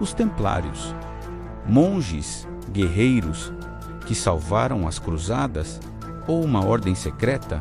Os Templários, monges, guerreiros que salvaram as cruzadas, ou uma ordem secreta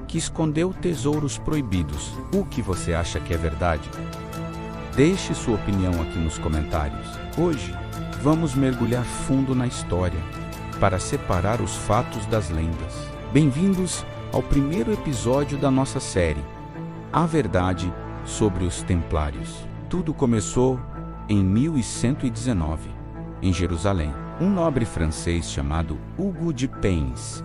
que escondeu tesouros proibidos? O que você acha que é verdade? Deixe sua opinião aqui nos comentários. Hoje, vamos mergulhar fundo na história para separar os fatos das lendas. Bem-vindos ao primeiro episódio da nossa série, A Verdade sobre os Templários. Tudo começou em 1119, em Jerusalém. Um nobre francês chamado Hugo de Payens,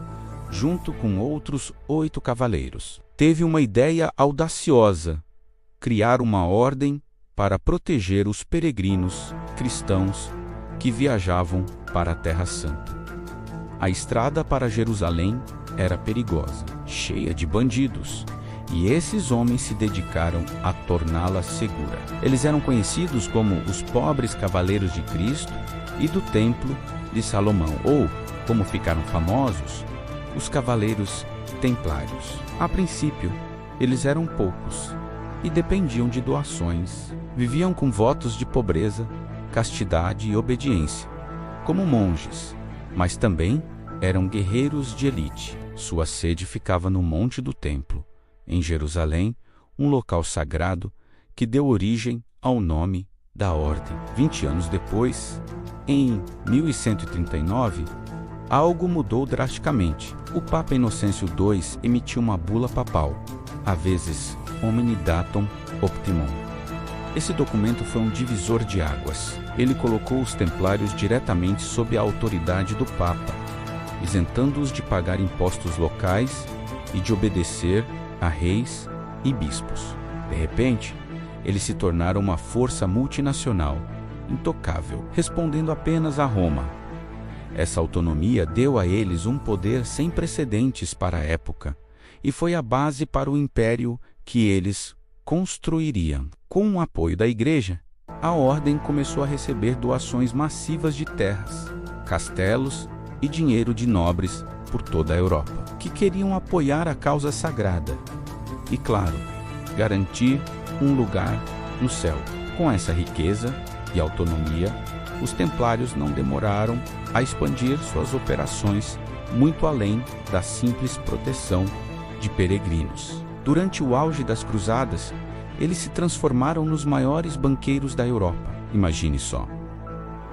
junto com outros 8 cavaleiros, teve uma ideia audaciosa: criar uma ordem para proteger os peregrinos cristãos que viajavam para a Terra Santa. A estrada para Jerusalém era perigosa, cheia de bandidos, e esses homens se dedicaram a torná-la segura. Eles eram conhecidos como os pobres cavaleiros de Cristo e do Templo de Salomão, ou, como ficaram famosos, os Cavaleiros Templários. A princípio, eles eram poucos e dependiam de doações. Viviam com votos de pobreza, castidade e obediência, como monges, mas também eram guerreiros de elite. Sua sede ficava no Monte do Templo, em Jerusalém, um local sagrado que deu origem ao nome da ordem. 20 anos depois, em 1139, algo mudou drasticamente. O Papa Inocêncio II emitiu uma bula papal, Avesis Hominidatatum Optimum. Esse documento foi um divisor de águas. Ele colocou os templários diretamente sob a autoridade do Papa, isentando-os de pagar impostos locais e de obedecer a reis e bispos. De repente, eles se tornaram uma força multinacional, intocável, respondendo apenas a Roma. Essa autonomia deu a eles um poder sem precedentes para a época e foi a base para o império que eles construiriam. Com o apoio da Igreja, a ordem começou a receber doações massivas de terras, castelos e dinheiro de nobres por toda a Europa, que queriam apoiar a causa sagrada e, claro, garantir um lugar no céu. Com essa riqueza e autonomia, os templários não demoraram a expandir suas operações muito além da simples proteção de peregrinos. Durante o auge das cruzadas, eles se transformaram nos maiores banqueiros da Europa. Imagine só,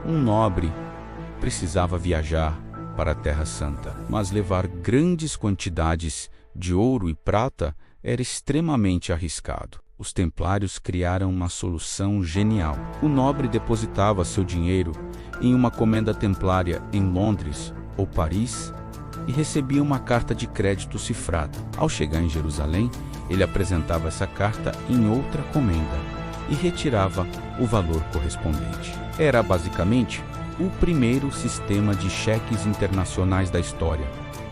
um nobre precisava viajar para a Terra Santa, mas levar grandes quantidades de ouro e prata era extremamente arriscado. Os templários criaram uma solução genial. O nobre depositava seu dinheiro em uma comenda templária em Londres ou Paris e recebia uma carta de crédito cifrada. Ao chegar em Jerusalém, ele apresentava essa carta em outra comenda e retirava o valor correspondente. Era basicamente o primeiro sistema de cheques internacionais da história,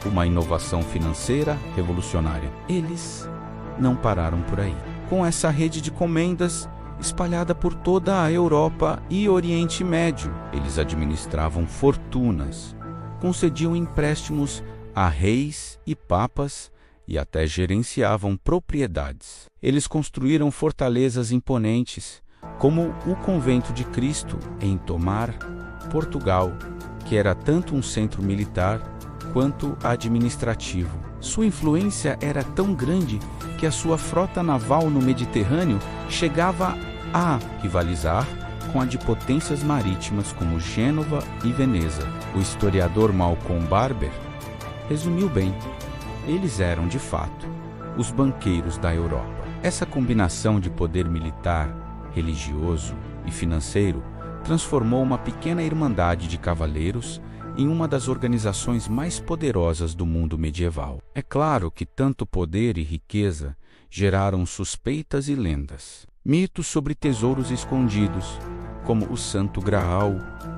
uma inovação financeira revolucionária. Eles não pararam por aí. Com essa rede de comendas espalhada por toda a Europa e Oriente Médio, eles administravam fortunas, concediam empréstimos a reis e papas e até gerenciavam propriedades. Eles construíram fortalezas imponentes, como o Convento de Cristo em Tomar, Portugal, que era tanto um centro militar quanto administrativo. Sua influência era tão grande que a sua frota naval no Mediterrâneo chegava a rivalizar com a de potências marítimas como Gênova e Veneza. O historiador Malcolm Barber resumiu bem: eles eram, de fato, os banqueiros da Europa. Essa combinação de poder militar, religioso e financeiro transformou uma pequena irmandade de cavaleiros em uma das organizações mais poderosas do mundo medieval. É claro que tanto poder e riqueza geraram suspeitas e lendas. Mitos sobre tesouros escondidos, como o Santo Graal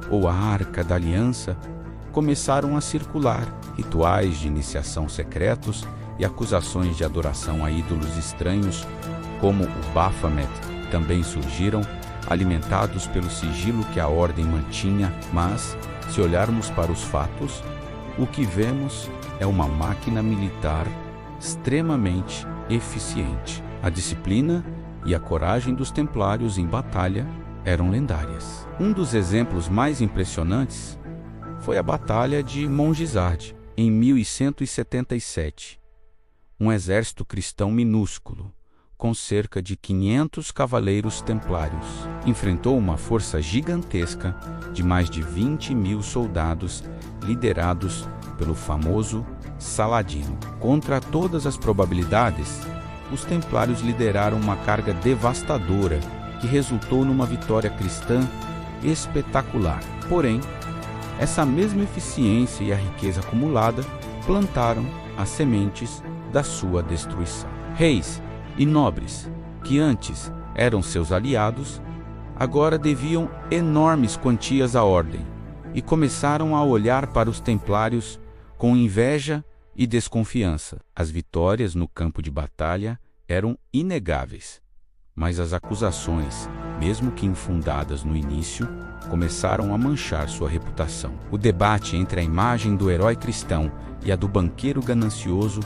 ou a Arca da Aliança, começaram a circular. Rituais de iniciação secretos e acusações de adoração a ídolos estranhos, como o Baphomet, também surgiram, alimentados pelo sigilo que a ordem mantinha. Mas, se olharmos para os fatos, o que vemos é uma máquina militar extremamente eficiente. A disciplina e a coragem dos templários em batalha eram lendárias. Um dos exemplos mais impressionantes foi a Batalha de Montgisard, em 1177. Um exército cristão minúsculo, com cerca de 500 cavaleiros templários, enfrentou uma força gigantesca de mais de 20.000 soldados liderados pelo famoso Saladino. Contra todas as probabilidades, os templários lideraram uma carga devastadora que resultou numa vitória cristã espetacular. Porém, essa mesma eficiência e a riqueza acumulada plantaram as sementes da sua destruição. Reis e nobres, que antes eram seus aliados, agora deviam enormes quantias à ordem e começaram a olhar para os templários com inveja e desconfiança. As vitórias no campo de batalha eram inegáveis, mas as acusações, mesmo que infundadas no início, começaram a manchar sua reputação. O debate entre a imagem do herói cristão e a do banqueiro ganancioso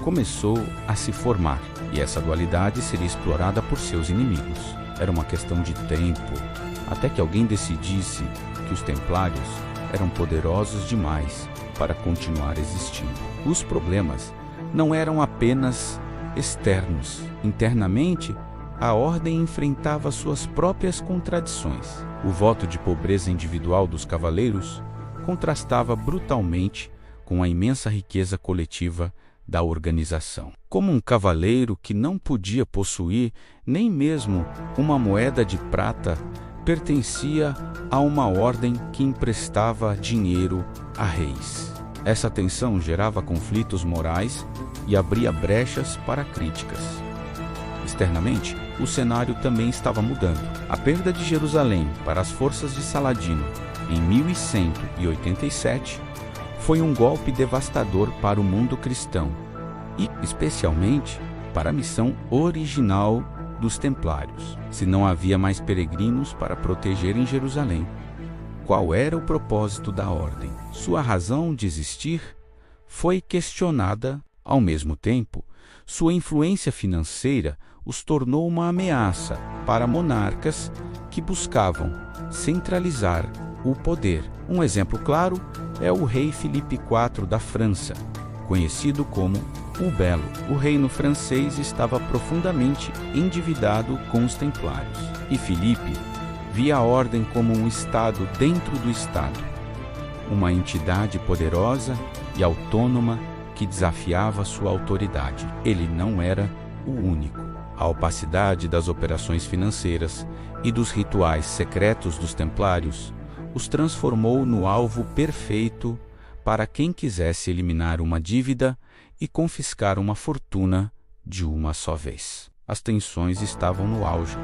começou a se formar, e essa dualidade seria explorada por seus inimigos. Era uma questão de tempo, até que alguém decidisse que os templários eram poderosos demais para continuar existindo. Os problemas não eram apenas externos. Internamente, a ordem enfrentava suas próprias contradições. O voto de pobreza individual dos cavaleiros contrastava brutalmente com a imensa riqueza coletiva da organização. Como um cavaleiro que não podia possuir nem mesmo uma moeda de prata, pertencia a uma ordem que emprestava dinheiro a reis. Essa tensão gerava conflitos morais e abria brechas para críticas. Externamente, o cenário também estava mudando. A perda de Jerusalém para as forças de Saladino em 1187 foi um golpe devastador para o mundo cristão e, especialmente, para a missão original dos templários. Se não havia mais peregrinos para protegerem Jerusalém, qual era o propósito da ordem? Sua razão de existir foi questionada. Ao mesmo tempo, sua influência financeira os tornou uma ameaça para monarcas que buscavam centralizar o poder. Um exemplo claro é o rei Filipe IV da França, conhecido como o Belo. O reino francês estava profundamente endividado com os templários, e Filipe via a ordem como um estado dentro do estado, uma entidade poderosa e autônoma que desafiava sua autoridade. Ele não era o único. A opacidade das operações financeiras e dos rituais secretos dos templários os transformou no alvo perfeito para quem quisesse eliminar uma dívida e confiscar uma fortuna de uma só vez. As tensões estavam no auge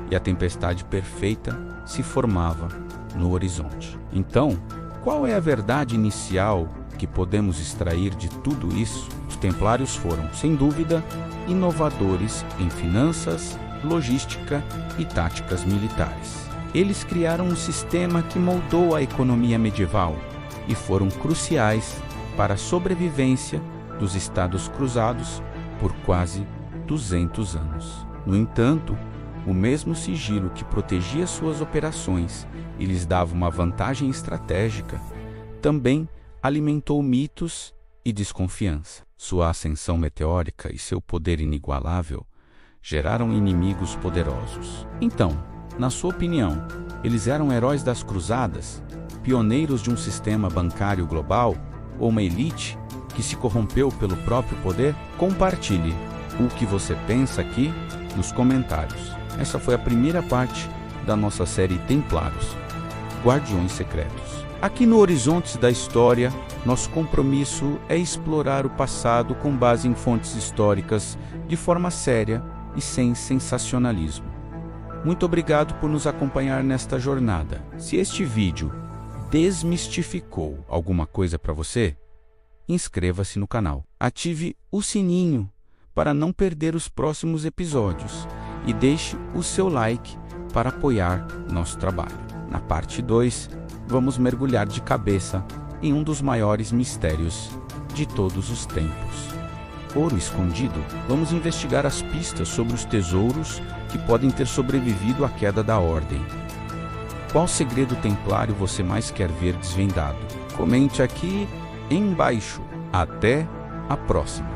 e a tempestade perfeita se formava no horizonte. Então, qual é a verdade inicial que podemos extrair de tudo isso? Os templários foram, sem dúvida, inovadores em finanças, logística e táticas militares. Eles criaram um sistema que moldou a economia medieval e foram cruciais para a sobrevivência dos Estados Cruzados por quase 200 anos. No entanto, o mesmo sigilo que protegia suas operações e lhes dava uma vantagem estratégica, também alimentou mitos e desconfiança. Sua ascensão meteórica e seu poder inigualável geraram inimigos poderosos. Então, na sua opinião, eles eram heróis das cruzadas, pioneiros de um sistema bancário global ou uma elite que se corrompeu pelo próprio poder? Compartilhe o que você pensa aqui nos comentários. Essa foi a primeira parte da nossa série Templários, Guardiões Secretos. Aqui no Horizontes da História, nosso compromisso é explorar o passado com base em fontes históricas de forma séria e sem sensacionalismo. Muito obrigado por nos acompanhar nesta jornada. Se este vídeo desmistificou alguma coisa para você, inscreva-se no canal. Ative o sininho para não perder os próximos episódios e deixe o seu like para apoiar nosso trabalho. Na parte 2, vamos mergulhar de cabeça em um dos maiores mistérios de todos os tempos. Ouro Escondido. Vamos investigar as pistas sobre os tesouros que podem ter sobrevivido à queda da Ordem. Qual segredo templário você mais quer ver desvendado? Comente aqui embaixo. Até a próxima!